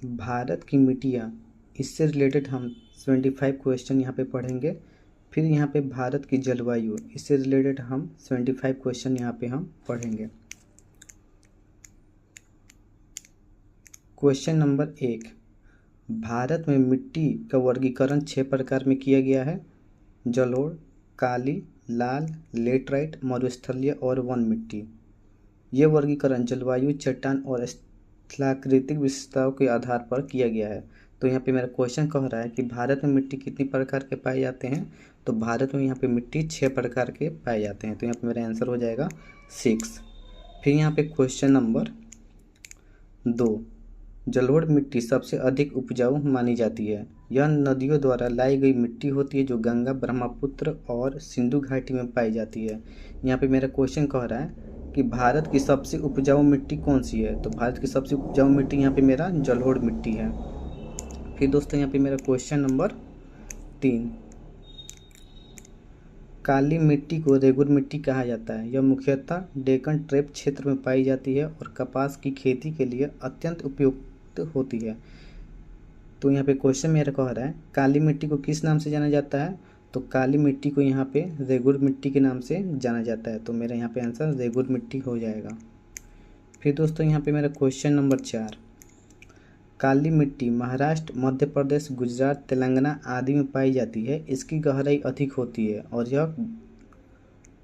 भारत की मिट्टियाँ, इससे रिलेटेड हम 25 क्वेश्चन यहाँ पे पढ़ेंगे। फिर यहाँ पे भारत की जलवायु, इससे रिलेटेड हम 25 क्वेश्चन यहाँ पे हम पढ़ेंगे। क्वेश्चन नंबर 1, भारत में मिट्टी का वर्गीकरण 6 प्रकार में किया गया है। जलोढ़, काली, लाल, लेटराइट, मरुस्थलीय और वन मिट्टी। ये वर्गीकरण जलवायु, चट्टान और स्थलाकृतिक विशेषताओं के आधार पर किया गया है। तो यहाँ पे मेरा क्वेश्चन कह रहा है कि भारत में मिट्टी कितनी प्रकार के पाए जाते हैं। तो भारत में यहाँ पे मिट्टी 6 प्रकार के पाए जाते हैं। तो यहाँ पे मेरा आंसर हो जाएगा 6। फिर यहाँ पे क्वेश्चन नंबर 2, जलोढ़ मिट्टी सबसे अधिक उपजाऊ मानी जाती है। यह नदियों द्वारा लाई गई मिट्टी होती है जो गंगा, ब्रह्मपुत्र और सिंधु घाटी में पाई जाती है। यहाँ पे मेरा क्वेश्चन कह रहा है कि भारत की सबसे उपजाऊ मिट्टी कौन सी है। तो भारत की सबसे उपजाऊ मिट्टी यहाँ पे मेरा जलोढ़ मिट्टी है। फिर दोस्तों यहाँ पे मेरा क्वेश्चन नंबर 3, काली मिट्टी को रेगुर मिट्टी कहा जाता है। यह मुख्यतः डेक्कन ट्रैप क्षेत्र में पाई जाती है और कपास की खेती के लिए अत्यंत उपयुक्त होती है। तो यहाँ पे क्वेश्चन मेरा कह रहा है काली मिट्टी को किस नाम से जाना जाता है। तो काली मिट्टी को यहाँ पे रेगुर मिट्टी के नाम से जाना जाता है। तो मेरा यहाँ पे आंसर रेगुर मिट्टी हो जाएगा। फिर दोस्तों यहाँ पे मेरा क्वेश्चन नंबर 4, काली मिट्टी महाराष्ट्र, मध्य प्रदेश, गुजरात, तेलंगाना आदि में पाई जाती है। इसकी गहराई अधिक होती है और यह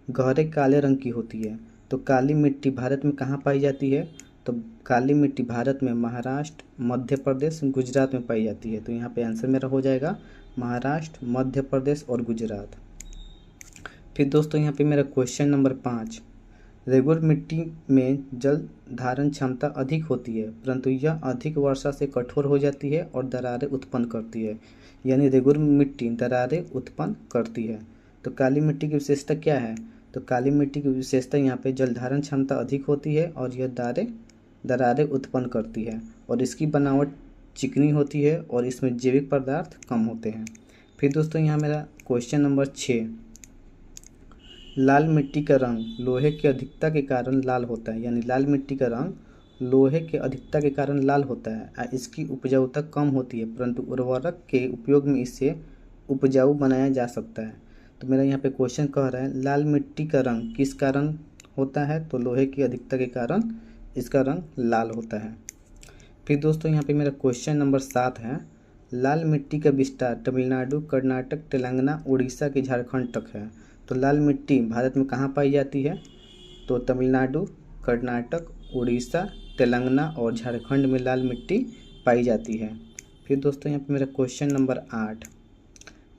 गहरे काले रंग की होती है। तो काली मिट्टी भारत में कहाँ पाई जाती है। तो काली मिट्टी भारत में महाराष्ट्र, मध्य प्रदेश, गुजरात में पाई जाती है। तो यहाँ पे आंसर मेरा हो जाएगा महाराष्ट्र, मध्य प्रदेश और गुजरात। फिर दोस्तों यहाँ पे मेरा क्वेश्चन नंबर 5, रेगुर मिट्टी में जल धारण क्षमता अधिक होती है परंतु यह अधिक वर्षा से कठोर हो जाती है और दरारें उत्पन्न करती है। यानी रेगुर मिट्टी दरारें उत्पन्न करती है। तो काली मिट्टी की विशेषता क्या है। तो काली मिट्टी की विशेषता यहाँ पे जल धारण क्षमता अधिक होती है और यह दरारें उत्पन्न करती है और इसकी बनावट चिकनी होती है और इसमें जैविक पदार्थ कम होते हैं। फिर दोस्तों यहाँ मेरा क्वेश्चन नंबर 6, लाल मिट्टी का रंग लोहे की अधिकता के कारण लाल होता है। यानी लाल मिट्टी का रंग लोहे के अधिकता के कारण लाल होता है। इसकी उपजाऊता कम होती है परंतु उर्वरक के उपयोग में इसे उपजाऊ बनाया जा सकता है। तो मेरा यहाँ पे क्वेश्चन कह रहा है लाल मिट्टी का रंग किस कारण होता है। तो लोहे की अधिकता के कारण इसका रंग लाल होता है। फिर दोस्तों यहाँ पे मेरा क्वेश्चन नंबर 7 है, लाल मिट्टी का विस्तार तमिलनाडु, कर्नाटक, तेलंगाना, उड़ीसा के झारखंड तक है। तो लाल मिट्टी भारत में कहाँ पाई जाती है। तो तमिलनाडु, कर्नाटक, उड़ीसा, तेलंगाना और झारखंड में लाल मिट्टी पाई जाती है। फिर दोस्तों यहाँ पे मेरा क्वेश्चन नंबर 8,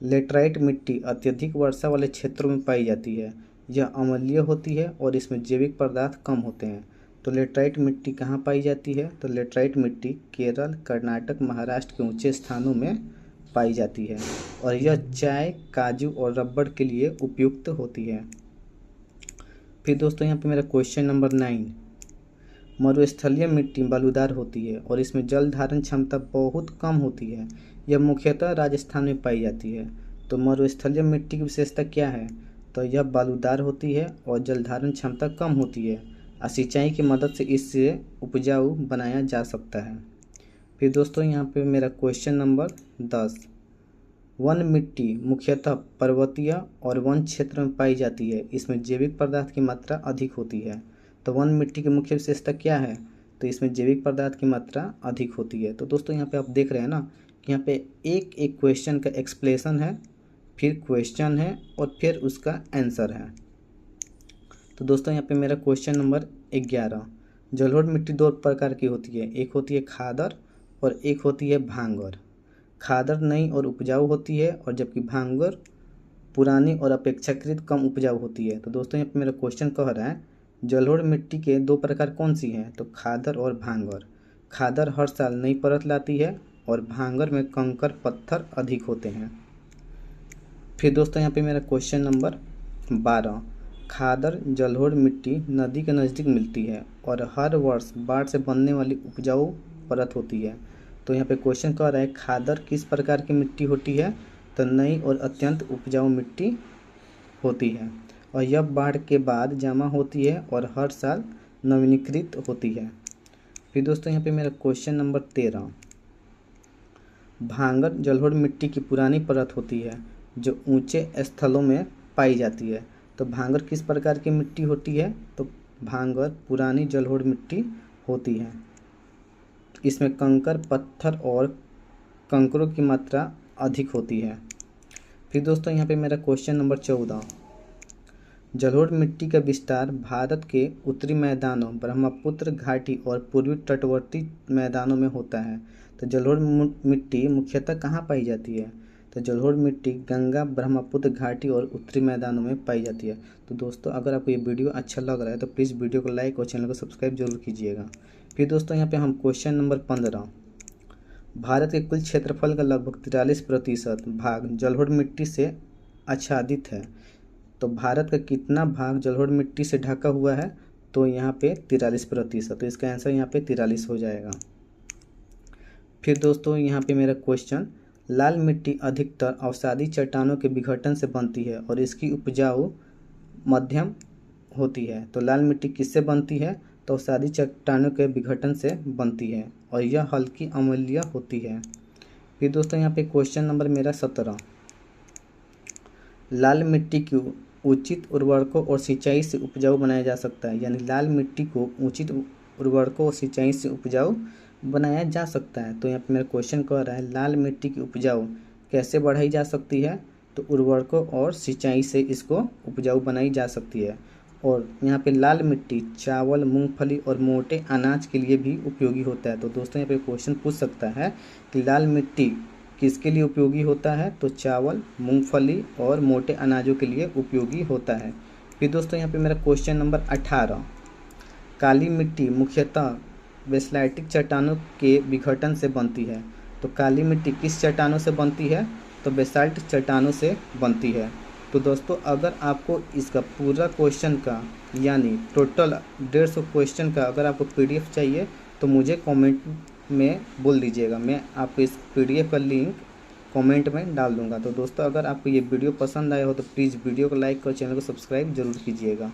लेटराइट मिट्टी अत्यधिक वर्षा वाले क्षेत्रों में पाई जाती है। यह अम्लीय होती है और इसमें जैविक पदार्थ कम होते हैं। तो लेटराइट मिट्टी कहाँ पाई जाती है। तो लेटराइट मिट्टी केरल, कर्नाटक, महाराष्ट्र के ऊंचे स्थानों में पाई जाती है और यह चाय, काजू और रबड़ के लिए उपयुक्त होती है। फिर दोस्तों यहाँ पे मेरा क्वेश्चन नंबर 9, मरुस्थलीय मिट्टी बालूदार होती है और इसमें जल धारण क्षमता बहुत कम होती है। यह मुख्यतः राजस्थान में पाई जाती है। तो मरुस्थलीय मिट्टी की विशेषता क्या है। तो यह बालूदार होती है और जल धारण क्षमता कम होती है। सिंचाई की मदद से इससे उपजाऊ बनाया जा सकता है। फिर दोस्तों यहाँ पे मेरा क्वेश्चन नंबर 10, वन मिट्टी मुख्यतः पर्वतीय और वन क्षेत्र में पाई जाती है। इसमें जैविक पदार्थ की मात्रा अधिक होती है। तो वन मिट्टी की मुख्य विशेषता क्या है। तो इसमें जैविक पदार्थ की मात्रा अधिक होती है। तो दोस्तों यहाँ पे आप देख रहे हैं ना कि यहाँ पे एक एक क्वेश्चन का एक्सप्लेनेशन है, फिर क्वेश्चन है और फिर उसका आंसर है। तो दोस्तों यहाँ पे मेरा क्वेश्चन नंबर 11, जलोढ़ मिट्टी 2 प्रकार की होती है। एक होती है खादर और एक होती है भांगर। खादर नई और उपजाऊ होती है और जबकि भांगर पुरानी और अपेक्षाकृत कम उपजाऊ होती है। तो दोस्तों यहाँ पे मेरा क्वेश्चन कह रहा है जलोढ़ मिट्टी के 2 प्रकार कौन सी हैं। तो खादर और भांगर। खादर हर साल नई परत लाती है और भांगर में कंकर पत्थर अधिक होते हैं। फिर दोस्तों यहाँ पे मेरा क्वेश्चन नंबर 12, खादर जलोढ़ मिट्टी नदी के नज़दीक मिलती है और हर वर्ष बाढ़ से बनने वाली उपजाऊ परत होती है। तो यहाँ पे क्वेश्चन कह रहा है खादर किस प्रकार की मिट्टी होती है। तो नई और अत्यंत उपजाऊ मिट्टी होती है और यह बाढ़ के बाद जमा होती है और हर साल नवीनीकृत होती है। फिर दोस्तों यहाँ पे मेरा क्वेश्चन नंबर 13, भांगर जलोढ़ मिट्टी की पुरानी परत होती है जो ऊंचे स्थलों में पाई जाती है। तो भांगर किस प्रकार की मिट्टी होती है? तो भांगर पुरानी जलोढ़ मिट्टी होती है। इसमें कंकड़, पत्थर और कंकरों की मात्रा अधिक होती है। फिर दोस्तों यहाँ पे मेरा क्वेश्चन नंबर 14, जलोढ़ मिट्टी का विस्तार भारत के उत्तरी मैदानों, ब्रह्मपुत्र घाटी और पूर्वी तटवर्ती मैदानों में होता है। तो जलोढ़ मिट्टी मुख्यतः कहाँ पाई जाती है? तो जलोढ़ मिट्टी गंगा, ब्रह्मपुत्र घाटी और उत्तरी मैदानों में पाई जाती है। तो दोस्तों अगर आपको ये वीडियो अच्छा लग रहा है तो प्लीज़ वीडियो को लाइक और चैनल को सब्सक्राइब जरूर कीजिएगा। फिर दोस्तों यहाँ पे हम क्वेश्चन नंबर 15, भारत के कुल क्षेत्रफल का लगभग 43% भाग जलोढ़ मिट्टी से आच्छादित है। तो भारत का कितना भाग जलोढ़ मिट्टी से ढका हुआ है? तो यहाँ पे 43%। तो इसका आंसर यहाँ पे 43 हो जाएगा। फिर दोस्तों यहाँ पे मेरा क्वेश्चन, लाल मिट्टी अधिकतर अवसादी चट्टानों के विघटन से बनती है और इसकी उपजाऊ मध्यम होती है। तो लाल मिट्टी किससे बनती है? तो अवसादी चट्टानों के विघटन से बनती है और यह हल्की अम्लीय होती है। फिर दोस्तों यहाँ पे क्वेश्चन नंबर मेरा 17, लाल मिट्टी को उचित उर्वरकों और सिंचाई से उपजाऊ बनाया जा सकता है। यानी लाल मिट्टी को उचित उर्वरकों और सिंचाई से उपजाऊ बनाया जा सकता है। तो यहाँ पे मेरा क्वेश्चन कह रहा है लाल मिट्टी की उपजाऊ कैसे बढ़ाई जा सकती है? तो उर्वरकों और सिंचाई से इसको उपजाऊ बनाई जा सकती है। और यहाँ पे लाल मिट्टी चावल, मूंगफली और मोटे अनाज के लिए भी उपयोगी होता है। तो दोस्तों यहाँ पे क्वेश्चन पूछ सकता है कि लाल मिट्टी किसके लिए उपयोगी होता है? तो चावल, मूंगफली और मोटे अनाजों के लिए उपयोगी होता है। फिर दोस्तों यहाँ पे मेरा क्वेश्चन नंबर 18, काली मिट्टी मुख्यतः बेसाल्टिक चट्टानों के विघटन से बनती है। तो काली मिट्टी किस चट्टानों से बनती है? तो बेसाल्ट चट्टानों से बनती है। तो दोस्तों अगर आपको इसका पूरा क्वेश्चन का यानी टोटल 150 क्वेश्चन का अगर आपको PDF चाहिए तो मुझे कमेंट में बोल दीजिएगा, मैं आपको इस PDF का लिंक कमेंट में डाल दूंगा। तो दोस्तों अगर आपको ये वीडियो पसंद आया हो तो प्लीज़ वीडियो को लाइक और चैनल को सब्सक्राइब जरूर कीजिएगा।